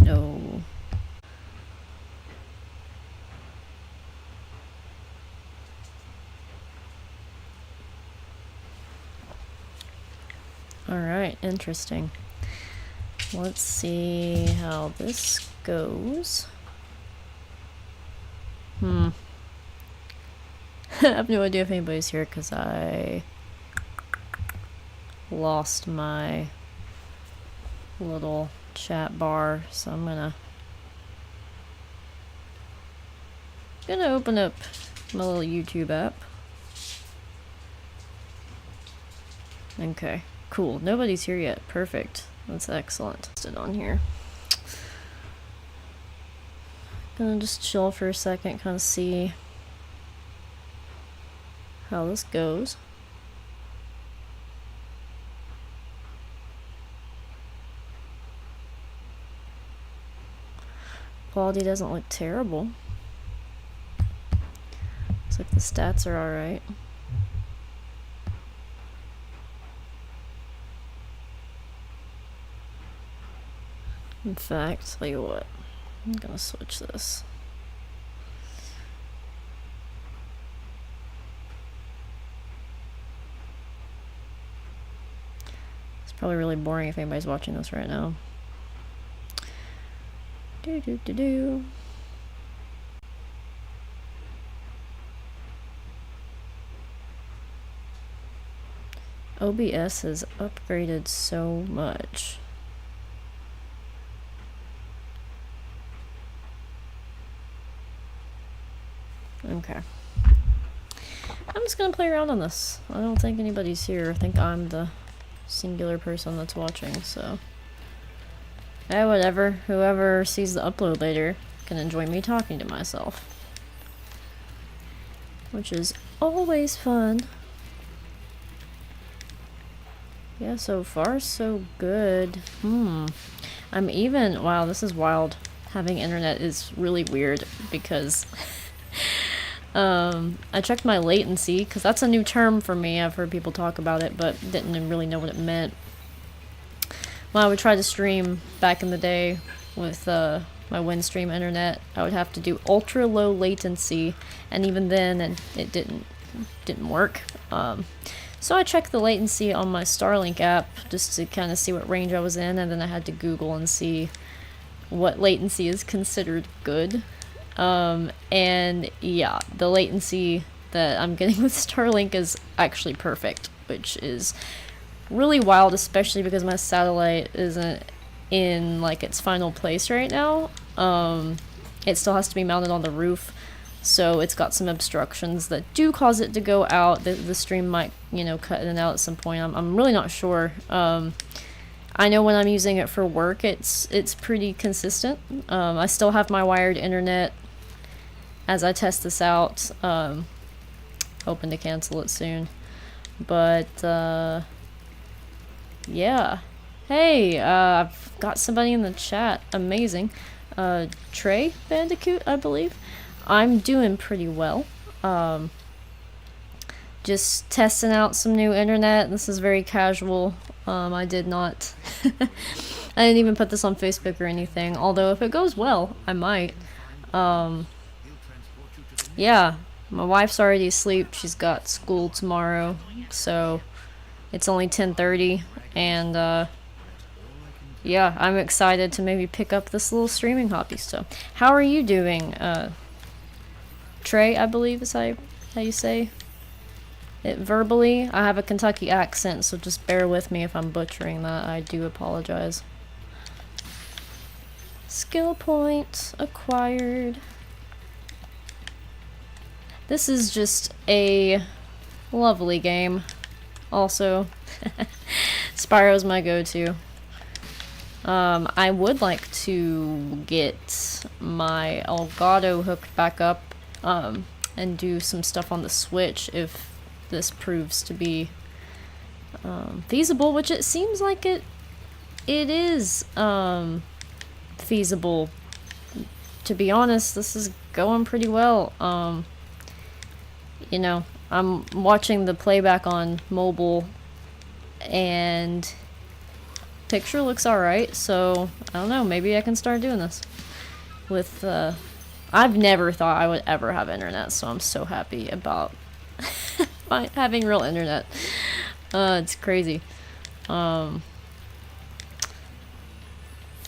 no. Alright, interesting. Let's see how this goes. I have no idea if anybody's here because I lost my little chat bar, so I'm gonna open up my little YouTube app. Okay, cool. Nobody's here yet. Perfect. That's excellent. Sit on here. Gonna just chill for a second, kind of see how this goes. Quality doesn't look terrible. Looks like the stats are alright. In fact, tell you what, I'm gonna switch this. It's probably really boring if anybody's watching this right now. OBS has upgraded so much. Okay. I'm just gonna play around on this. I don't think anybody's here. I think I'm the singular person that's watching, so. Whatever. Whoever sees the upload later can enjoy me talking to myself. Which is always fun. Yeah, so far so good. I'm even, wow, this is wild. Having internet is really weird because I checked my latency because that's a new term for me. I've heard people talk about it, but didn't really know what it meant. When I would try to stream back in the day with my Windstream internet, I would have to do ultra low latency, and even then it didn't work. So I checked the latency on my Starlink app just to kind of see what range I was in, and then I had to Google and see what latency is considered good. And yeah, the latency that I'm getting with Starlink is actually perfect, which is really wild, especially because my satellite isn't in like its final place right now. It still has to be mounted on the roof, so it's got some obstructions that do cause it to go out. The stream might, cut in and out at some point. I'm really not sure. I know when I'm using it for work, it's pretty consistent. I still have my wired internet as I test this out. Hoping to cancel it soon. But, yeah. Hey, I've got somebody in the chat. Amazing. Trey Bandicoot, I believe. I'm doing pretty well. Just testing out some new internet. This is very casual. I did not... I didn't even put this on Facebook or anything. Although, if it goes well, I might. Yeah. My wife's already asleep. She's got school tomorrow. So, it's only 10:30. And, yeah, I'm excited to maybe pick up this little streaming hobby. So, how are you doing? Trey, I believe is how you say it verbally. I have a Kentucky accent, so just bear with me if I'm butchering that. I do apologize. Skill point acquired. This is just a lovely game. Also, Spyro's my go-to. I would like to get my Elgato hooked back up and do some stuff on the Switch if this proves to be feasible, which it seems like it is feasible. To be honest, this is going pretty well. I'm watching the playback on mobile, and picture looks alright, so I don't know, maybe I can start doing this. With, I've never thought I would ever have internet, so I'm so happy about having real internet. It's crazy. Feeling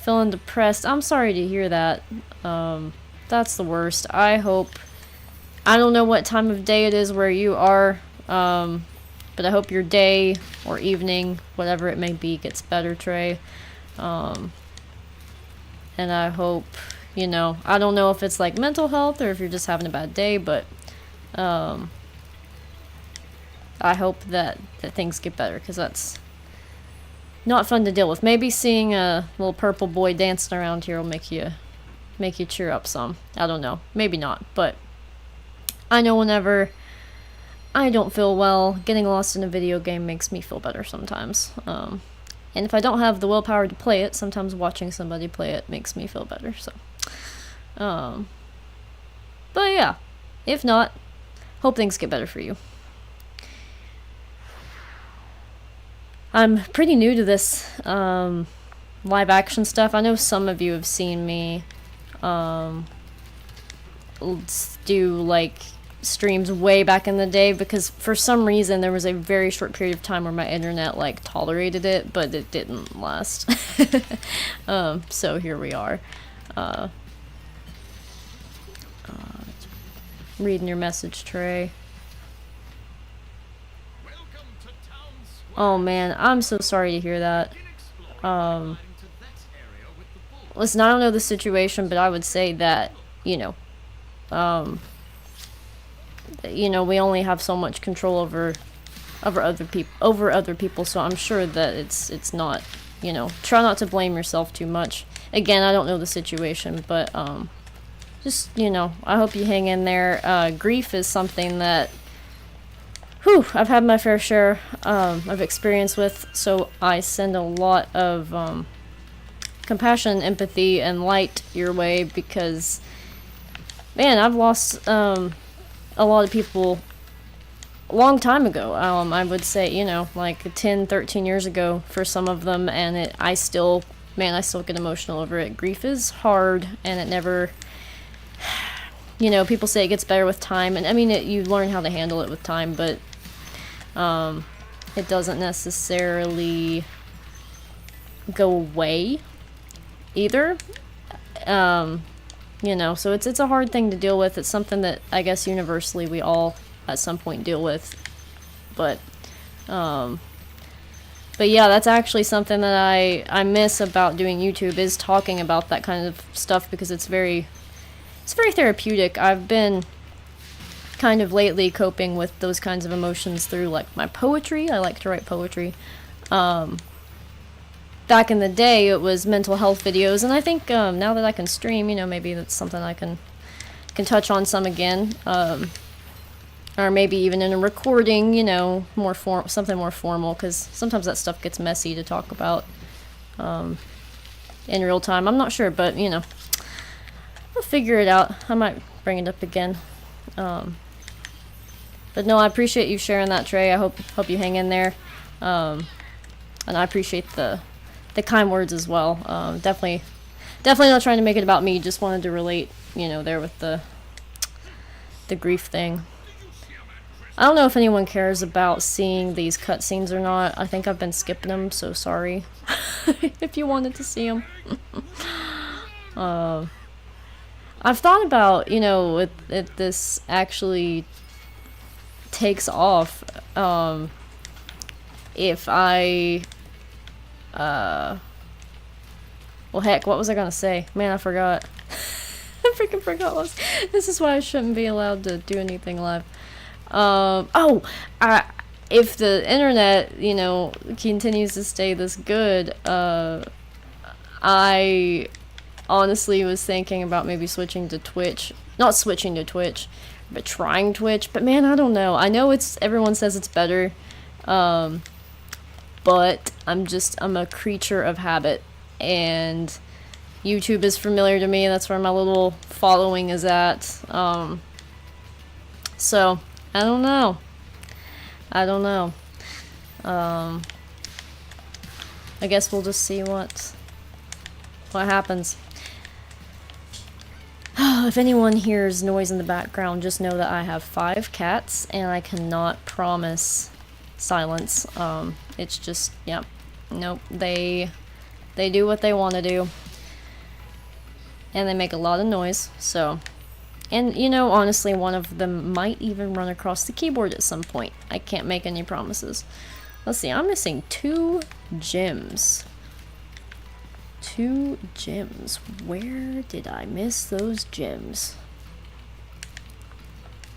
depressed. I'm sorry to hear that. That's the worst. I don't know what time of day it is where you are, but I hope your day or evening, whatever it may be, gets better, Trey. And I hope, you know, I don't know if it's like mental health or if you're just having a bad day, but I hope that things get better, because that's not fun to deal with. Maybe seeing a little purple boy dancing around here will make you cheer up some. I don't know. Maybe not, but I know whenever I don't feel well, getting lost in a video game makes me feel better sometimes. And if I don't have the willpower to play it, sometimes watching somebody play it makes me feel better. So, but yeah, if not, hope things get better for you. I'm pretty new to this live action stuff. I know some of you have seen me do like streams way back in the day, because for some reason there was a very short period of time where my internet like tolerated it, but it didn't last. So here we are. Reading your message, Trey. Oh man, I'm so sorry to hear that. Listen, I don't know the situation, but I would say that, you know, we only have so much control over other people, so I'm sure that it's not, you know, try not to blame yourself too much. Again, I don't know the situation, but just, you know, I hope you hang in there. Grief is something that I've had my fair share of experience with, so I send a lot of compassion, empathy, and light your way, because, man, I've lost a lot of people a long time ago. I would say, you know, like 10, 13 years ago for some of them, and I still get emotional over it. Grief is hard, and it never, you know, people say it gets better with time, and I mean, you learn how to handle it with time, but it doesn't necessarily go away either. You know, so it's a hard thing to deal with. It's something that I guess universally we all at some point deal with. But yeah, that's actually something that I miss about doing YouTube, is talking about that kind of stuff, because it's very therapeutic. I've been kind of lately coping with those kinds of emotions through like my poetry. I like to write poetry. Back in the day, it was mental health videos, and I think now that I can stream, you know, maybe that's something I can touch on some again, or maybe even in a recording, you know, something more formal, because sometimes that stuff gets messy to talk about in real time. I'm not sure, but you know, I'll figure it out. I might bring it up again. But no, I appreciate you sharing that, Trey. I hope you hang in there, and I appreciate the kind words as well. Definitely not trying to make it about me. Just wanted to relate, you know, there with the grief thing. I don't know if anyone cares about seeing these cutscenes or not. I think I've been skipping them, so sorry if you wanted to see them. I've thought about, you know, if this actually takes off, if I well, heck, what was I gonna say? Man, I forgot. I freaking forgot. This is why I shouldn't be allowed to do anything live. If the internet, you know, continues to stay this good, I honestly was thinking about maybe switching to Twitch. Not switching to Twitch, but trying Twitch. But man, I don't know. I know everyone says it's better, but I'm a creature of habit, and YouTube is familiar to me. That's where my little following is at. So I don't know. I guess we'll just see what happens. If anyone hears noise in the background, just know that I have 5 cats and I cannot promise silence. It's just, yep, nope, they do what they want to do. And they make a lot of noise, so... And, you know, honestly, one of them might even run across the keyboard at some point. I can't make any promises. Let's see, I'm missing 2 gems. 2 gems. Where did I miss those gems?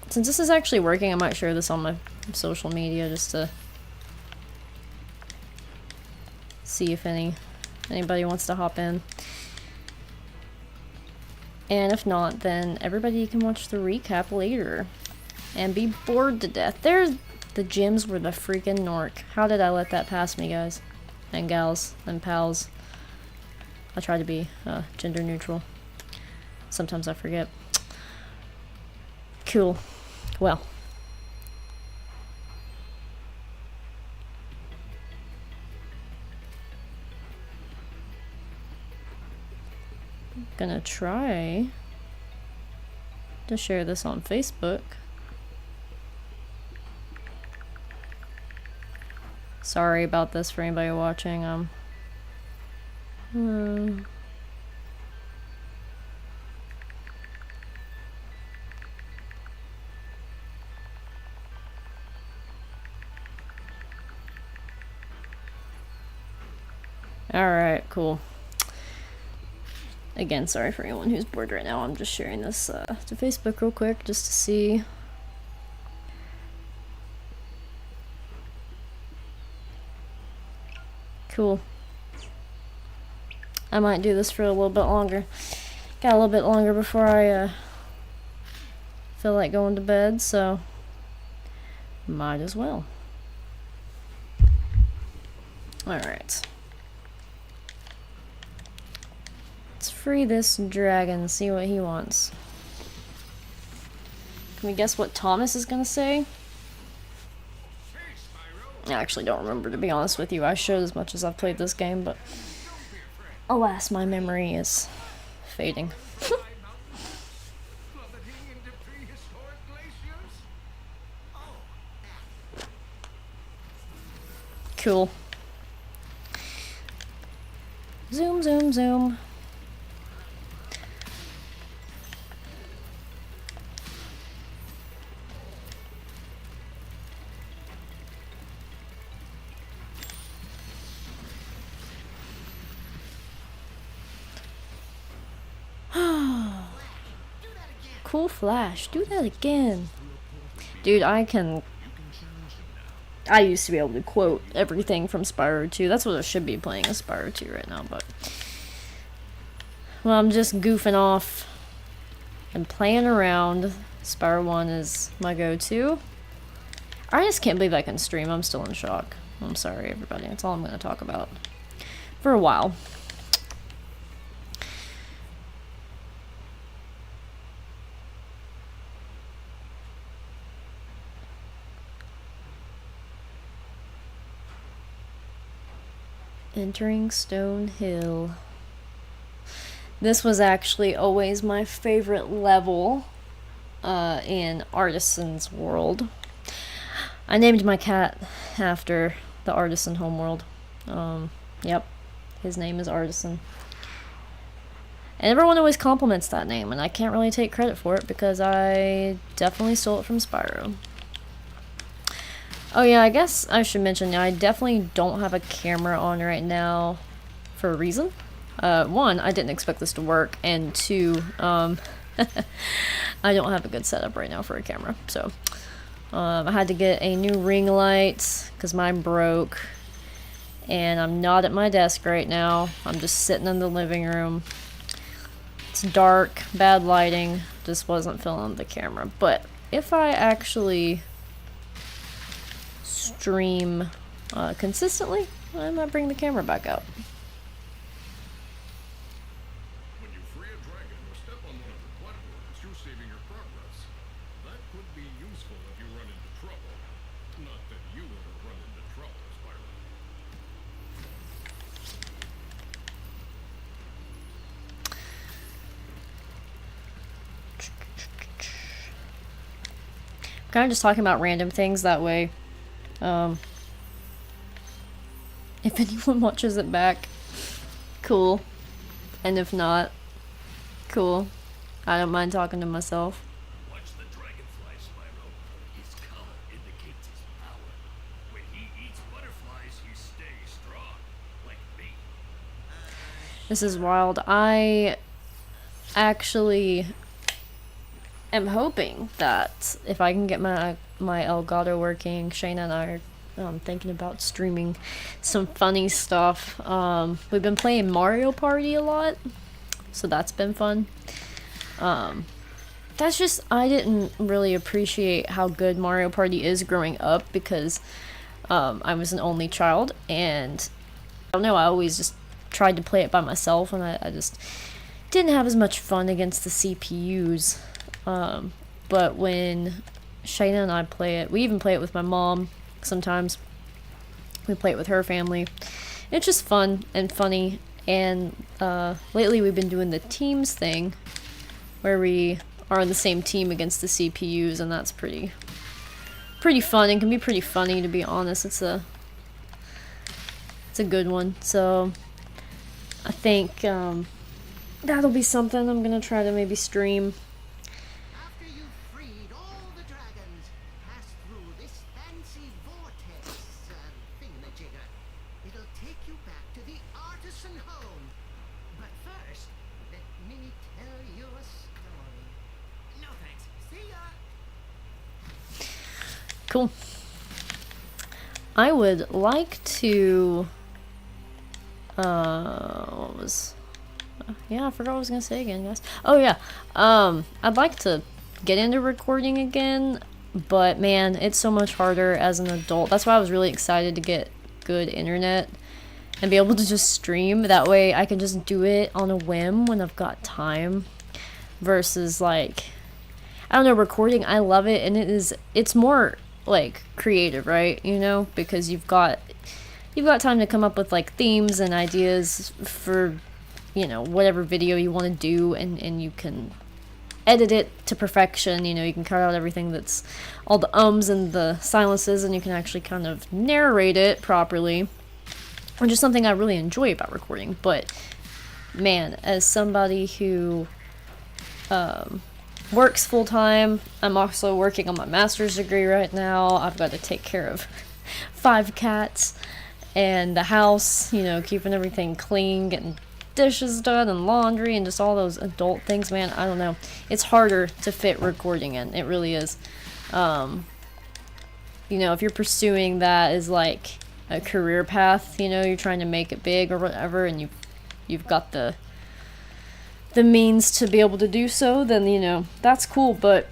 Since this is actually working, I might share this on my social media just to see if anybody wants to hop in. And if not, then everybody can watch the recap later and be bored to death. There's the gems were the freaking Nork. How did I let that pass me, guys and gals and pals? I try to be gender neutral. Sometimes I forget. Cool. Well. Gonna try to share this on Facebook. Sorry about this for anybody watching. Alright, cool. Again, sorry for anyone who's bored right now. I'm just sharing this to Facebook real quick just to see. Cool. I might do this for a little bit longer. Got a little bit longer before I feel like going to bed, so might as well. Alright. Let's free this dragon, see what he wants. Can we guess what Thomas is gonna say? I actually don't remember, to be honest with you. I should, as much as I've played this game, but alas, my memory is fading. Cool. Zoom, zoom, zoom. Cool flash. Do that again. Dude, I used to be able to quote everything from Spyro 2. That's what I should be playing as Spyro 2 right now, but... Well, I'm just goofing off and playing around. Spyro 1 is my go-to. I just can't believe I can stream. I'm still in shock. I'm sorry, everybody. That's all I'm going to talk about. For a while. Entering Stone Hill. This was actually always my favorite level in Artisan's World. I named my cat after the Artisan homeworld. Yep, his name is Artisan. And everyone always compliments that name, and I can't really take credit for it because I definitely stole it from Spyro. Oh yeah, I guess I should mention, I definitely don't have a camera on right now for a reason. One, I didn't expect this to work, and 2, I don't have a good setup right now for a camera. So, I had to get a new ring light because mine broke, and I'm not at my desk right now. I'm just sitting in the living room. It's dark, bad lighting, just wasn't filling the camera. But if I actually stream consistently, I might bring the camera back out. When you free a dragon or step on one of the platforms, you're saving your progress. That could be useful if you run into trouble. Not that you ever run into trouble, Spyro. kind of just talking about random things that way. If anyone watches it back, cool. And if not, cool. I don't mind talking to myself. Watch the dragonfly, Spyro. His color indicates his power. When he eats butterflies, he stays strong, like me. This is wild. I actually am hoping that if I can get my Elgato working, Shaina and I are thinking about streaming some funny stuff. We've been playing Mario Party a lot, so that's been fun. That's just, I didn't really appreciate how good Mario Party is growing up because I was an only child, and I don't know, I always just tried to play it by myself, and I just didn't have as much fun against the CPUs. But when Shaina and I play it, we even play it with my mom sometimes. We play it with her family. It's just fun and funny, and lately we've been doing the teams thing where we are on the same team against the CPUs, and that's pretty fun and can be pretty funny, to be honest. It's a good one. So I think that'll be something I'm gonna try to maybe stream. After you've freed all the dragons, pass through this fancy vortex thingamajigger. It'll take you back to the artisan home. But first, let me tell you a story. No thanks. See ya! Cool. I would like to what was yeah, I forgot what I was gonna say again, guys. Oh yeah, I'd like to get into recording again, but man, it's so much harder as an adult. That's why I was really excited to get good internet and be able to just stream. That way I can just do it on a whim when I've got time, versus like, I don't know, recording, I love it, and it's more like creative, right? You know, because you've got time to come up with like themes and ideas for, you know, whatever video you want to do, and you can edit it to perfection. You know, you can cut out everything that's all the ums and the silences, and you can actually kind of narrate it properly, which is something I really enjoy about recording. But man, as somebody who works full-time, I'm also working on my master's degree right now. I've got to take care of 5 cats and the house, you know, keeping everything clean, getting dishes done and laundry and just all those adult things. Man, I don't know, it's harder to fit recording in. It really is. You know, if you're pursuing that as like a career path, you know, you're trying to make it big or whatever, and you've got the means to be able to do so, then, you know, that's cool. But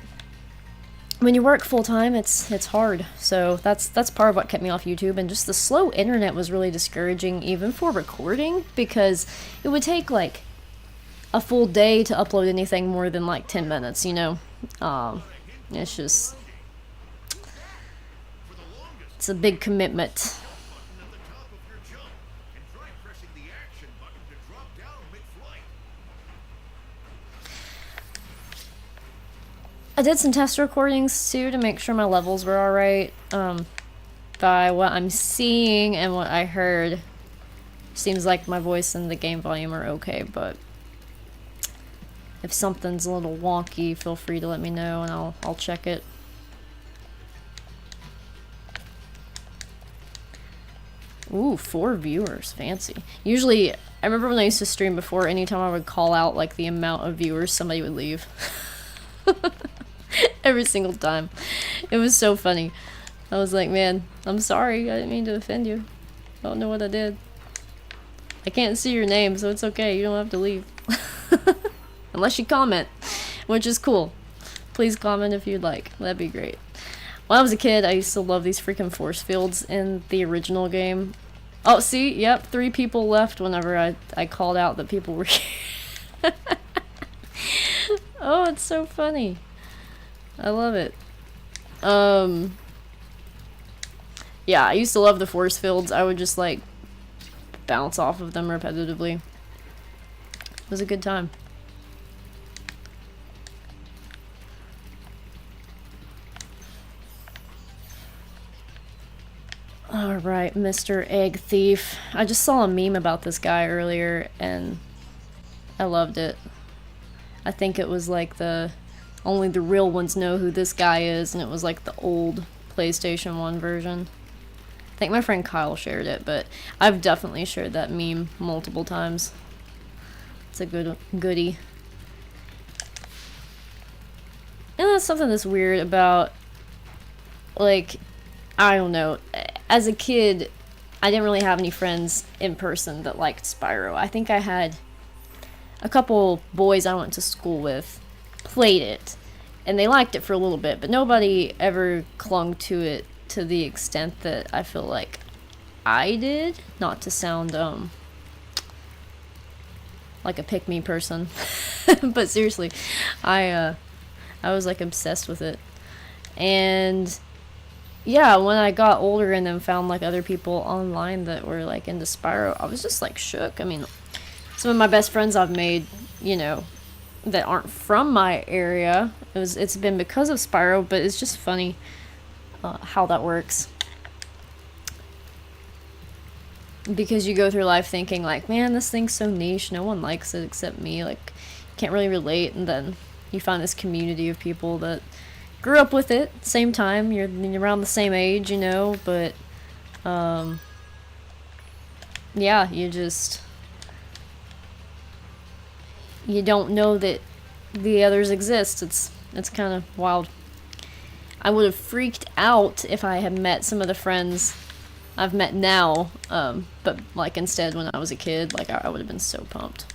when you work full time, it's hard. So that's part of what kept me off YouTube, and just the slow internet was really discouraging, even for recording, because it would take like a full day to upload anything more than like 10 minutes, you know. It's just, it's a big commitment. Button at the top of your jump, and try pressing the action button to drop down mid-flight. I did some test recordings too to make sure my levels were alright. By what I'm seeing and what I heard, seems like my voice and the game volume are okay, but if something's a little wonky, feel free to let me know and I'll check it. Ooh, 4 viewers, fancy. Usually, I remember when I used to stream before, anytime I would call out like the amount of viewers, somebody would leave. Every single time. It was so funny. I was like, man, I'm sorry, I didn't mean to offend you. I don't know what I did. I can't see your name, so it's okay, you don't have to leave. Unless you comment, which is cool. Please comment if you'd like, that'd be great. When I was a kid, I used to love these freaking force fields in the original game. Oh, see? Yep, 3 people left whenever I called out that people were here. Oh, it's so funny. I love it. Yeah, I used to love the force fields. I would just, like, bounce off of them repetitively. It was a good time. Alright, Mr. Egg Thief. I just saw a meme about this guy earlier, and I loved it. I think it was like only the real ones know who this guy is, and it was like the old PlayStation 1 version. I think my friend Kyle shared it, but I've definitely shared that meme multiple times. It's a goodie. And that's something that's weird about, like, I don't know. As a kid, I didn't really have any friends in person that liked Spyro. I think I had a couple boys I went to school with played it, and they liked it for a little bit, but nobody ever clung to it to the extent that I feel like I did. Not to sound like a pick-me person, but seriously, I was like obsessed with it. And yeah, when I got older and then found like other people online that were like into Spyro, I was just like shook. I mean, some of my best friends I've made, you know, that aren't from my area, it's been because of Spyro, but it's just funny how that works. Because you go through life thinking like, man, this thing's so niche, no one likes it except me, like, can't really relate, and then you find this community of people that grew up with it, same time, you're around the same age, you know, but yeah, you don't know that the others exist. It's kind of wild. I would have freaked out if I had met some of the friends I've met now, but like instead when I was a kid, like I would have been so pumped.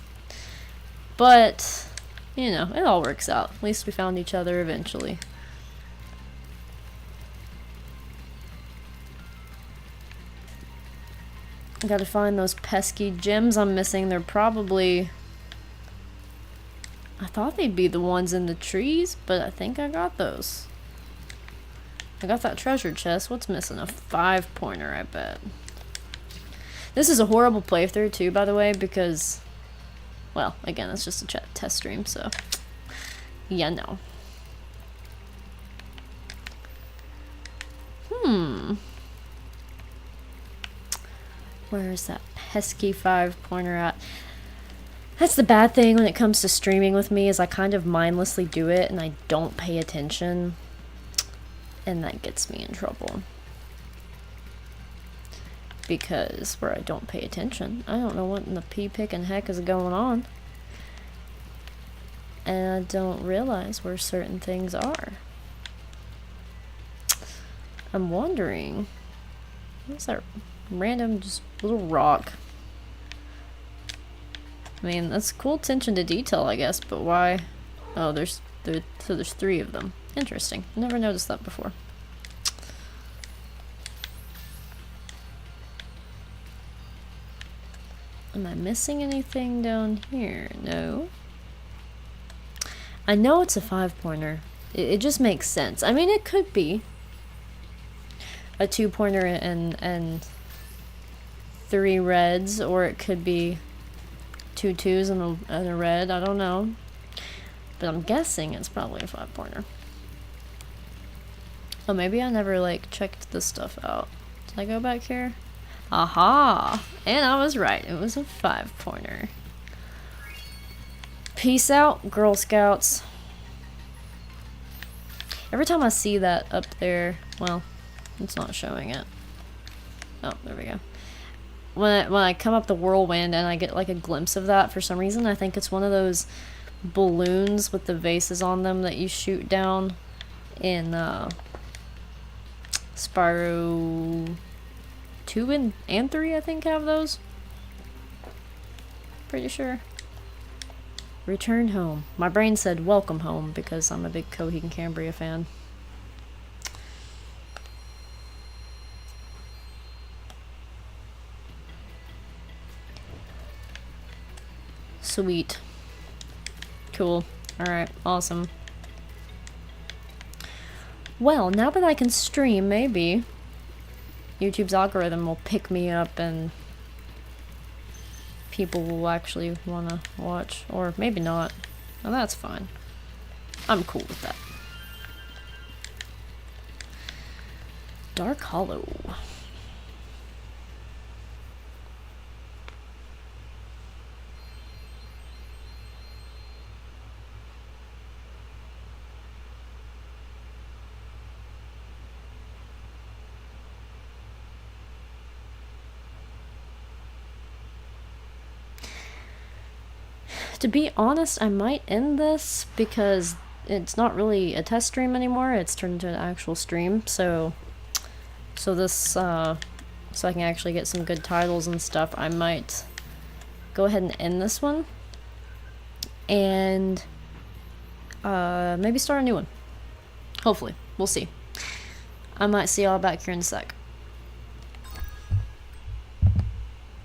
But, you know, it all works out. At least we found each other eventually. I gotta find those pesky gems I'm missing. They're probably... I thought they'd be the ones in the trees, but I think I got those. I got that treasure chest. What's missing? A 5-pointer, I bet. This is a horrible playthrough, too, by the way, because... Well, again, it's just a test stream, so... Yeah, no. Where's that pesky 5-pointer at? That's the bad thing when it comes to streaming with me, is I kind of mindlessly do it and I don't pay attention. And that gets me in trouble. Because where I don't pay attention, I don't know what in the pea-picking heck is going on. And I don't realize where certain things are. I'm wondering, what's that random just little rock? I mean, that's cool attention to detail, I guess, but why? Oh, there's 3 of them. Interesting. Never noticed that before. Am I missing anything down here? No. I know it's a 5-pointer. It just makes sense. I mean, it could be a 2-pointer and 3 reds, or it could be 2 2s and a red. I don't know. But I'm guessing it's probably a 5-pointer. Oh, maybe I never, like, checked this stuff out. Did I go back here? Aha! And I was right. It was a 5-pointer. Peace out, Girl Scouts. Every time I see that up there... Well, it's not showing it. Oh, there we go. When I come up the whirlwind and I get, like, a glimpse of that, for some reason, I think it's one of those balloons with the vases on them that you shoot down in Spyro 2 and 3, I think, have those. Pretty sure. Return home. My brain said welcome home because I'm a big Coheed and Cambria fan. Sweet. Cool. Alright, awesome. Well, now that I can stream, maybe YouTube's algorithm will pick me up and people will actually want to watch. Or maybe not. Well, that's fine. I'm cool with that. Dark Hollow. to be honest, I might end this because it's not really a test stream anymore. It's turned into an actual stream. So this, so I can actually get some good titles and stuff, I might go ahead and end this one. And maybe start a new one. Hopefully. We'll see. I might see y'all back here in a sec.